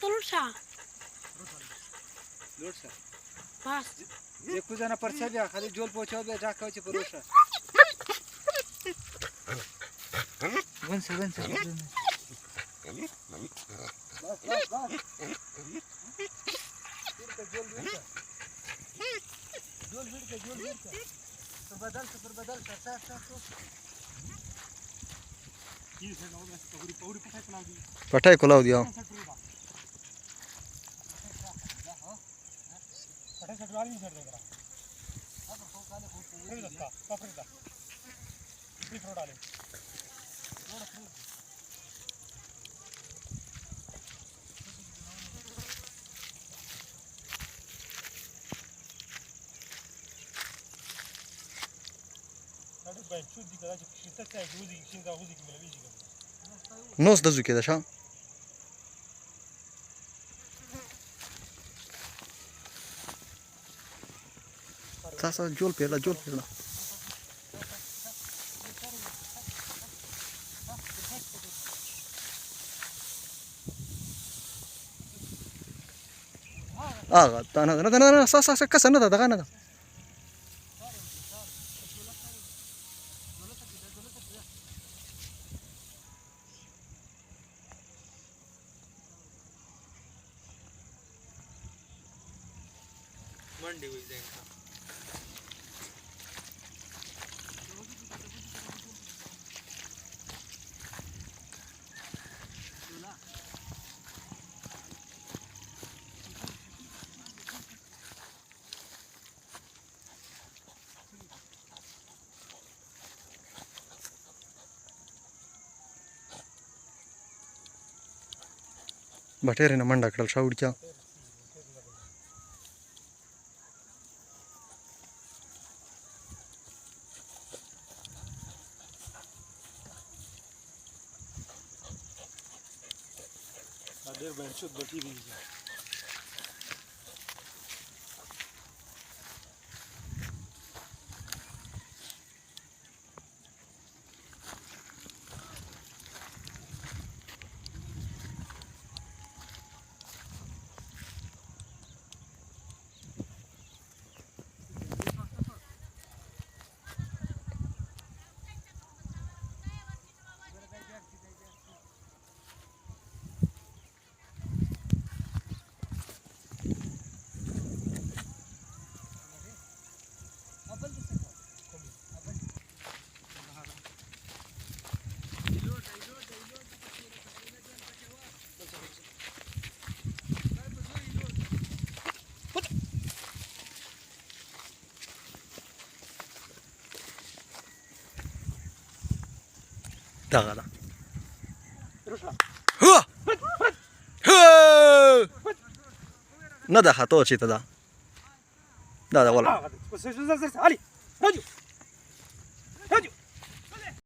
तो लुटसा बस एक जना परछा बिया खाली जोल पोछो बे जाकाचे परोसा वंस बस जोल बदल पठाय को लाव दिया नोस दजू के दशा सा जोल पेला आगा तना सा कसा ना दादा ना मंडी हुई जाएगा बटेरे ना मंडाकडल शावडच्या देर बेंचुत बटी भी दादा ना दाखा तो अच्छी दादा दादा बोला आली